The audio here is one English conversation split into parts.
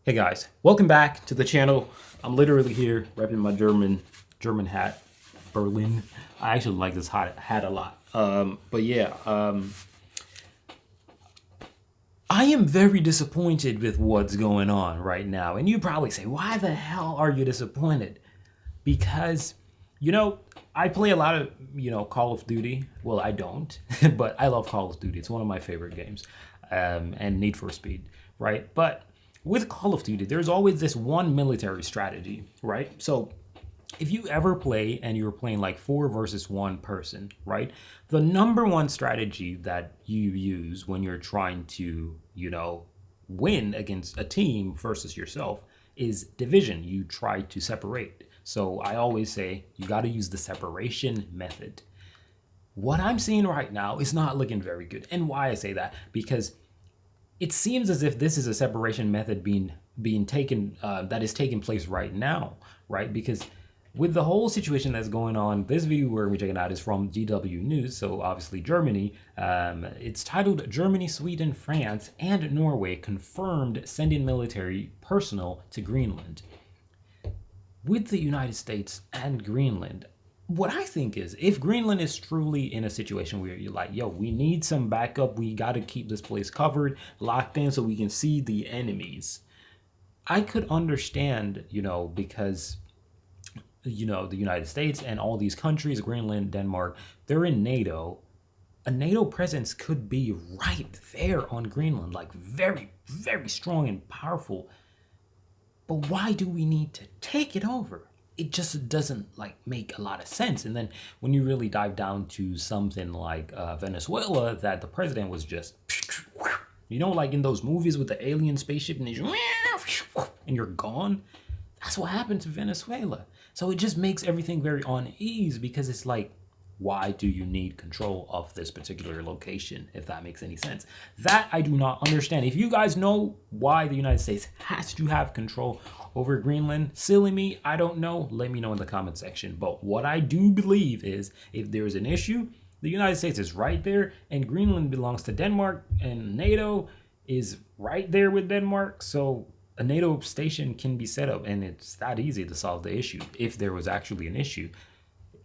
Hey guys, welcome back to the channel. I'm literally here repping my German hat, Berlin. I actually like this hat a lot. But yeah, I am very disappointed with what's going on right now. And you probably say, why the hell are you disappointed? Because, you know, I play a lot of, Call of Duty. Well, I don't, but I love Call of Duty. It's one of my favorite games. And Need for Speed, right? But with Call of Duty, there's always this one military strategy, right? So if you ever play and you're playing like four versus one person, right? The number one strategy that you use when you're trying to, win against a team versus yourself is division. You try to separate. So I always say you got to use the separation method. What I'm seeing right now is not looking very good. And why I say that? Because it seems as if this is a separation method being taken that is taking place right now, right? Because with the whole situation that's going on, this video we're checking out is from GW News, so obviously Germany. It's titled "Germany, Sweden, France, and Norway confirmed sending military personnel to Greenland." With the United States and Greenland, what I think is if Greenland is truly in a situation where you're like, yo, we need some backup, we got to keep this place covered, locked in so we can see the enemies, I could understand, because, the United States and all these countries, Greenland, Denmark, they're in NATO. A NATO presence could be right there on Greenland, like very, very strong and powerful. But why do we need to take it over? It just doesn't make a lot of sense. And then when you really dive down to something like Venezuela, that the president was just, like in those movies with the alien spaceship and you're gone. That's what happened to Venezuela. So it just makes everything very unease because it's like, why do you need control of this particular location, if that makes any sense? That I do not understand. If you guys know why the United States has to have control over Greenland, silly me, I don't know. Let me know in the comment section. But what I do believe is if there's an issue, the United States is right there and Greenland belongs to Denmark and NATO is right there with Denmark. So a NATO station can be set up and it's that easy to solve the issue if there was actually an issue,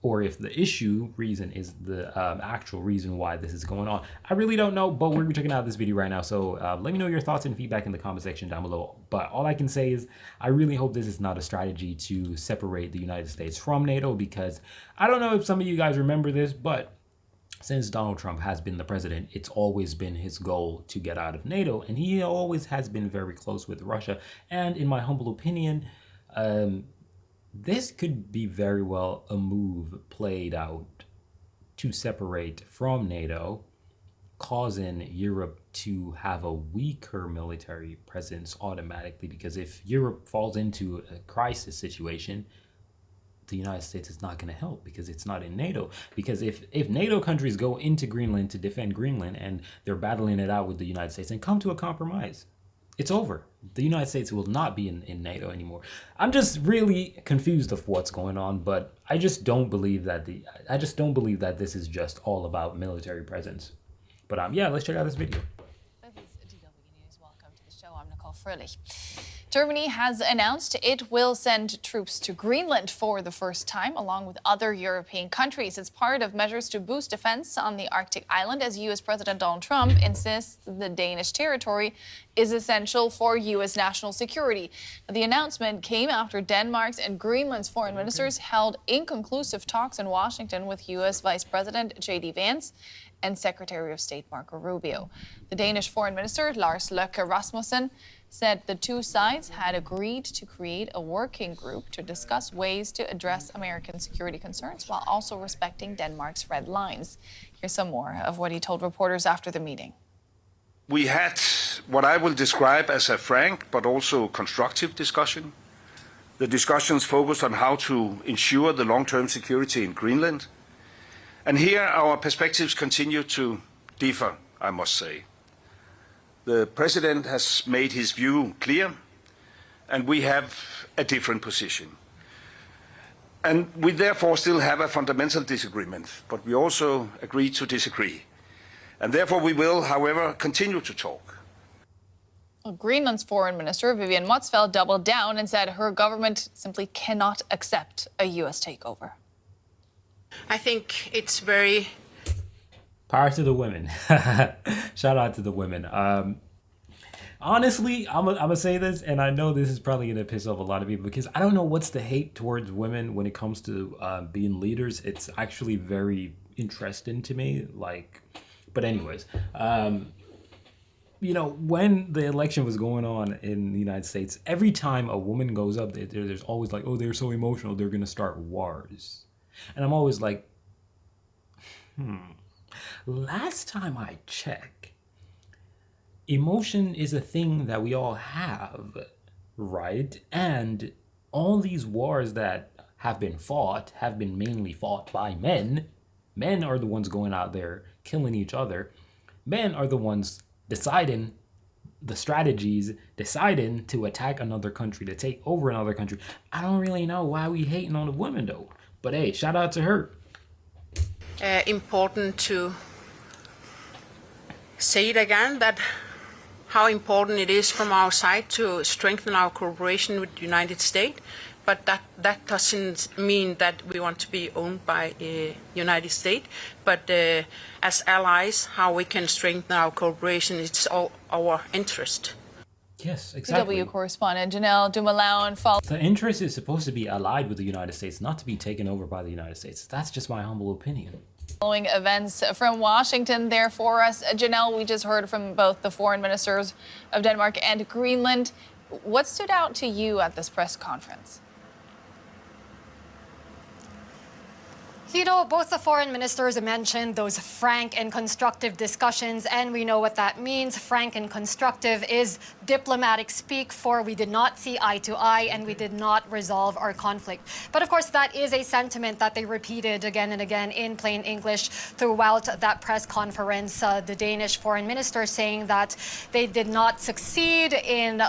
or if the issue reason is the actual reason why this is going on. I really don't know, but we're checking out this video right now. So let me know your thoughts and feedback in the comment section down below. But all I can say is I really hope this is not a strategy to separate the United States from NATO, because I don't know if some of you guys remember this, but since Donald Trump has been the president, it's always been his goal to get out of NATO, and he always has been very close with Russia. And in my humble opinion, this could be very well a move played out to separate from NATO, causing Europe to have a weaker military presence automatically. Because if Europe falls into a crisis situation, the United States is not going to help because it's not in NATO. Because if NATO countries go into Greenland to defend Greenland and they're battling it out with the United States and come to a compromise, it's over. The United States will not be in NATO anymore. I'm just really confused of what's going on, but I just don't believe that this is just all about military presence. But yeah, let's check out this video. Welcome to the show. I'm Nicole Fröhlich. Germany has announced it will send troops to Greenland for the first time, along with other European countries. It's part of measures to boost defense on the Arctic island, as U.S. President Donald Trump insists the Danish territory is essential for U.S. national security. The announcement came after Denmark's and Greenland's foreign ministers held inconclusive talks in Washington with U.S. Vice President J.D. Vance and Secretary of State Marco Rubio. The Danish foreign minister, Lars Løkke Rasmussen, said the two sides had agreed to create a working group to discuss ways to address American security concerns while also respecting Denmark's red lines. Here's some more of what he told reporters after the meeting. We had what I will describe as a frank but also constructive discussion. The discussions focused on how to ensure the long-term security in Greenland. And here our perspectives continue to differ, I must say. The President has made his view clear, and we have a different position. And we therefore still have a fundamental disagreement, but we also agree to disagree. And therefore we will, however, continue to talk. Well, Greenland's foreign minister, Vivian Motzfeldt, doubled down and said her government simply cannot accept a U.S. takeover. I think it's very... Power to the women. Shout out to the women. Honestly, I'm gonna say this, and I know this is probably gonna piss off a lot of people because I don't know what's the hate towards women when it comes to being leaders. It's actually very interesting to me. But anyways, when the election was going on in the United States, every time a woman goes up, there's always like, oh, they're so emotional, they're gonna start wars, and I'm always like, Last time I checked, emotion is a thing that we all have, right? And all these wars that have been mainly fought by men. Men are the ones going out there killing each other. Men are the ones deciding the strategies, deciding to attack another country, to take over another country. I don't really know why we hating on the women though. But hey, shout out to her. Important to say it again, that how important it is from our side to strengthen our cooperation with the United States, but that doesn't mean that we want to be owned by the United States, but as allies, how we can strengthen our cooperation, it's all our interest. Yes, exactly. CW correspondent Janelle Dumoulin followed. The interest is supposed to be allied with the United States, not to be taken over by the United States. That's just my humble opinion. Following events from Washington there for us. Janelle, we just heard from both the foreign ministers of Denmark and Greenland. What stood out to you at this press conference? You know, both the foreign ministers mentioned those frank and constructive discussions, and we know what that means. Frank and constructive is diplomatic speak for we did not see eye to eye and we did not resolve our conflict. But of course, that is a sentiment that they repeated again and again in plain English throughout that press conference. The Danish foreign minister saying that they did not succeed in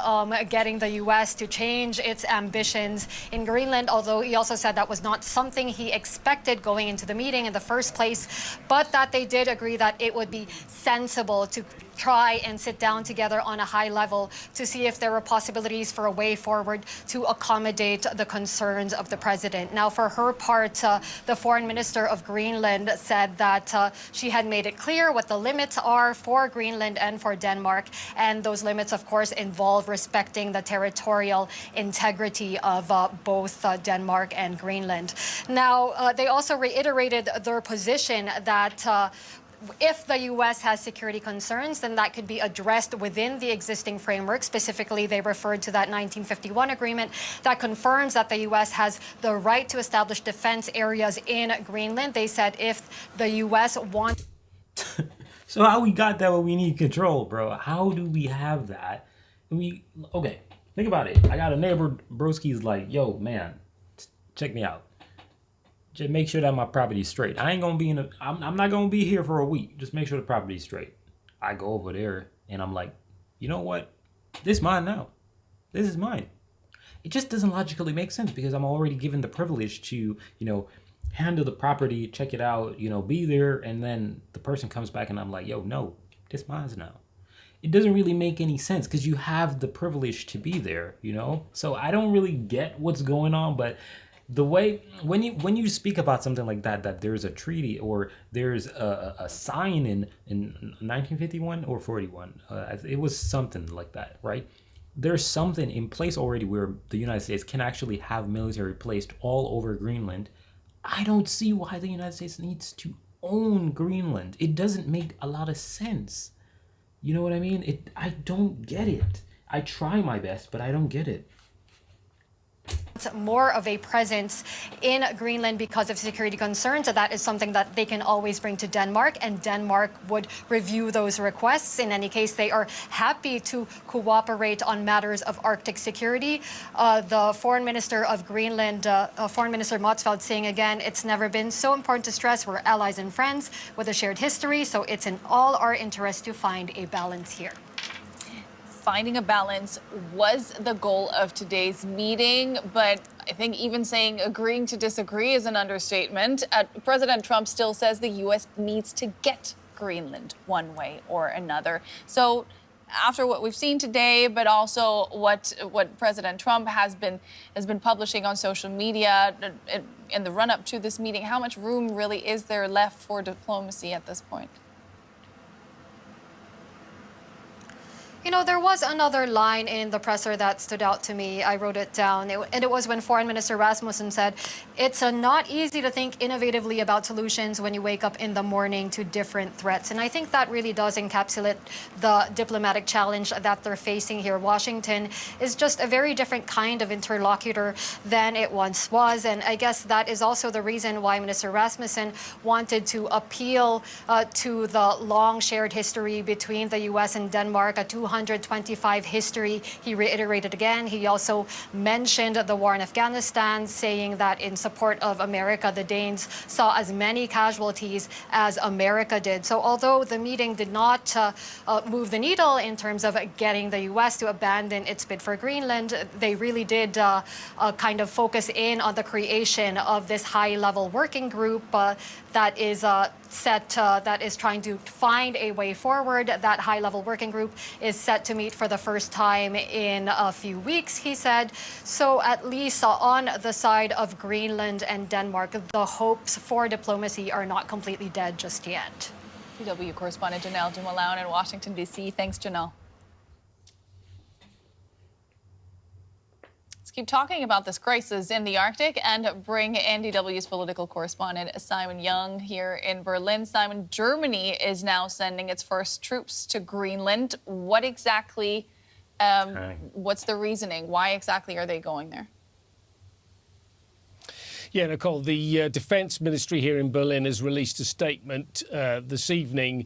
getting the U.S. to change its ambitions in Greenland, although he also said that was not something he expected going into the meeting in the first place, but that they did agree that it would be sensible to try and sit down together on a high level to see if there were possibilities for a way forward to accommodate the concerns of the president. Now, for her part, the foreign minister of Greenland said that she had made it clear what the limits are for Greenland and for Denmark, and those limits, of course, involve respecting the territorial integrity of both Denmark and Greenland. Now, they also reiterated their position that if the U.S. has security concerns, then that could be addressed within the existing framework. Specifically, they referred to that 1951 agreement that confirms that the U.S. has the right to establish defense areas in Greenland. They said if the U.S. wants... So how we got that when we need control, bro? How do we have that? Okay, think about it. I got a neighbor, broski's like, yo, man, check me out. Just make sure that my property's straight. I ain't gonna be I'm not gonna be here for a week. Just make sure the property's straight. I go over there and I'm like, you know what? This is mine now. This is mine. It just doesn't logically make sense because I'm already given the privilege to, handle the property, check it out, be there, and then the person comes back and I'm like, yo, no, this mine's now. It doesn't really make any sense because you have the privilege to be there, So I don't really get what's going on, but the way when you speak about something like that there's a treaty or there's a sign in 1951 or 41, it was something like that, right? There's something in place already where the United States can actually have military placed all over Greenland. I don't see why the United States needs to own Greenland. It doesn't make a lot of sense. You know what I mean? I don't get it. I try my best, but I don't get it. More of a presence in Greenland because of security concerns. So that is something that they can always bring to Denmark, and Denmark would review those requests. In any case, they are happy to cooperate on matters of Arctic security. The foreign minister of Greenland, Foreign Minister Motzfeldt, saying again, it's never been so important to stress we're allies and friends with a shared history, so it's in all our interest to find a balance here. Finding a balance was the goal of today's meeting, but I think even saying agreeing to disagree is an understatement. President Trump still says the U.S. needs to get Greenland one way or another. So after what we've seen today, but also what President Trump has been publishing on social media in the run-up to this meeting, how much room really is there left for diplomacy at this point? You know, there was another line in the presser that stood out to me. I wrote it down. And it was when Foreign Minister Rasmussen said, it's not easy to think innovatively about solutions when you wake up in the morning to different threats. And I think that really does encapsulate the diplomatic challenge that they're facing here. Washington is just a very different kind of interlocutor than it once was. And I guess that is also the reason why Minister Rasmussen wanted to appeal to the long shared history between the U.S. and Denmark, a 225 history. He reiterated again. He also mentioned the war in Afghanistan, saying that in support of America, the Danes saw as many casualties as America did. So although the meeting did not move the needle in terms of getting the U.S. to abandon its bid for Greenland, they really did kind of focus in on the creation of this high-level working group that is that is trying to find a way forward. That high-level working group is set to meet for the first time in a few weeks, he said. So at least on the side of Greenland and Denmark, the hopes for diplomacy are not completely dead just yet. DW correspondent Janelle Dumaloun in Washington, D.C. Thanks, Janelle. Keep talking about this crisis in the Arctic and bring NDW's political correspondent Simon Young here in Berlin. Simon, Germany is now sending its first troops to Greenland. What exactly, what's the reasoning? Why exactly are they going there? Yeah, Nicole, the Defence Ministry here in Berlin has released a statement this evening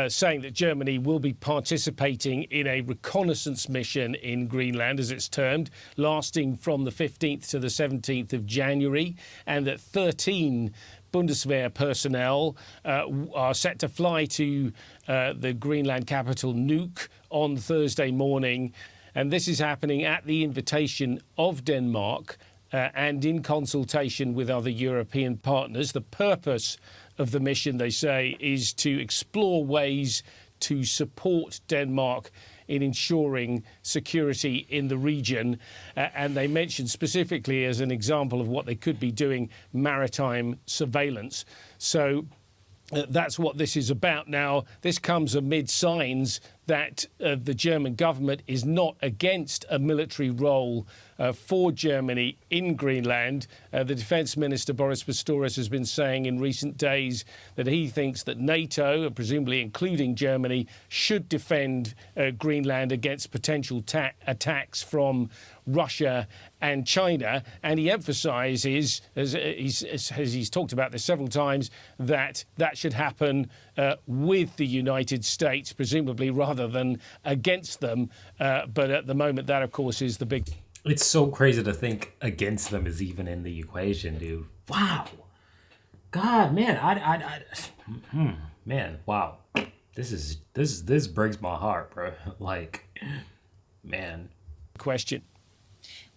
saying that Germany will be participating in a reconnaissance mission in Greenland, as it's termed, lasting from the 15th to the 17th of January, and that 13 Bundeswehr personnel are set to fly to the Greenland capital Nuuk on Thursday morning. And this is happening at the invitation of Denmark and in consultation with other European partners. The purpose of the mission, they say, is to explore ways to support Denmark in ensuring security in the region. And they mentioned specifically as an example of what they could be doing, maritime surveillance. So that's what this is about. Now, this comes amid signs that the German government is not against a military role for Germany in Greenland. The Defence Minister, Boris Pistorius, has been saying in recent days that he thinks that NATO, and presumably including Germany, should defend Greenland against potential attacks from Russia and China. And he emphasises, as he's talked about this several times, that that should happen with the United States, presumably rather than against them. But at the moment, that, of course, is the big... It's so crazy to think against them is even in the equation, dude. Wow. God, man, man, wow. This breaks my heart, bro. Like, man. Question.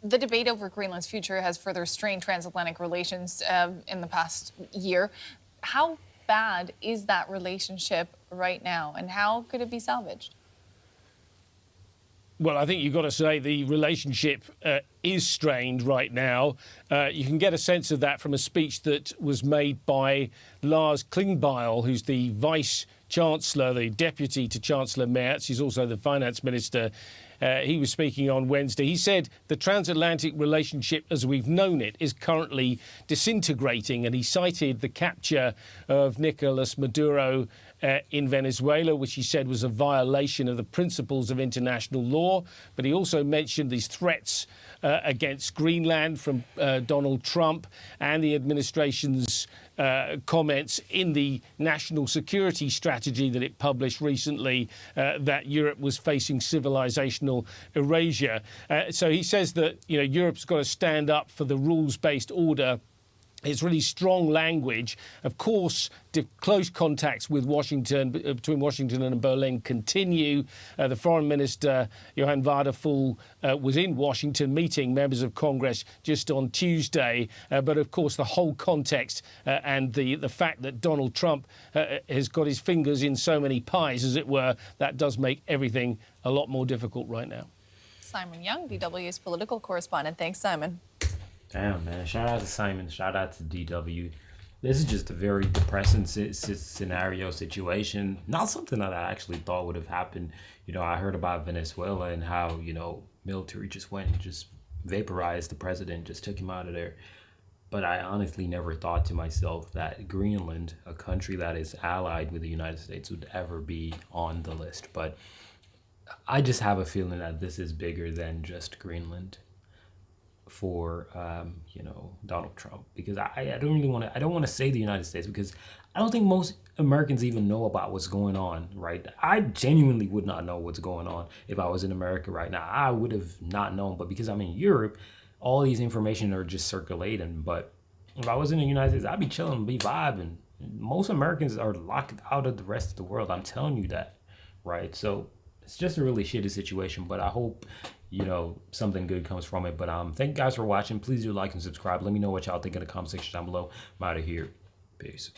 The debate over Greenland's future has further strained transatlantic relations in the past year. How bad is that relationship right now, and how could it be salvaged? Well, I think you've got to say the relationship is strained right now. You can get a sense of that from a speech that was made by Lars Klingbeil, who's the Vice-Chancellor, the Deputy to Chancellor Merz. He's also the Finance Minister. He was speaking on Wednesday. He said the transatlantic relationship as we've known it is currently disintegrating, and he cited the capture of Nicolas Maduro in Venezuela, which he said was a violation of the principles of international law. But he also mentioned these threats against Greenland from Donald Trump and the administration's comments in the national security strategy that it published recently that Europe was facing civilizational erasure. So he says that, Europe's got to stand up for the rules-based order It's really strong language. Of course, close contacts with Washington, between Washington and Berlin, continue. The Foreign Minister, Johann Wadephul, was in Washington meeting members of Congress just on Tuesday. But of course, the whole context and the fact that Donald Trump has got his fingers in so many pies, as it were, that does make everything a lot more difficult right now. Simon Young, DW's political correspondent. Thanks, Simon. Damn, man. Shout out to Simon. Shout out to DW. This is just a very depressing scenario situation. Not something that I actually thought would have happened. You know, I heard about Venezuela and how, you know, military just went and just vaporized the president, just took him out of there. But I honestly never thought to myself that Greenland, a country that is allied with the United States, would ever be on the list. But I just have a feeling that this is bigger than just Greenland for you know, Donald Trump, because I don't really want to, I don't want to say the United States, because I don't think most Americans even know about what's going on, right? I genuinely would not know what's going on if I was in America right now. I would have not known, but because I'm in Europe, all these information are just circulating. But if I was in the United States, I'd be chilling, be vibing. Most Americans are locked out of the rest of the world. I'm telling you that, right? So it's just a really shitty situation, but I hope, you know, something good comes from it. But thank you guys for watching. Please do like and subscribe. Let me know what y'all think in the comment section down below. I'm out of here. Peace.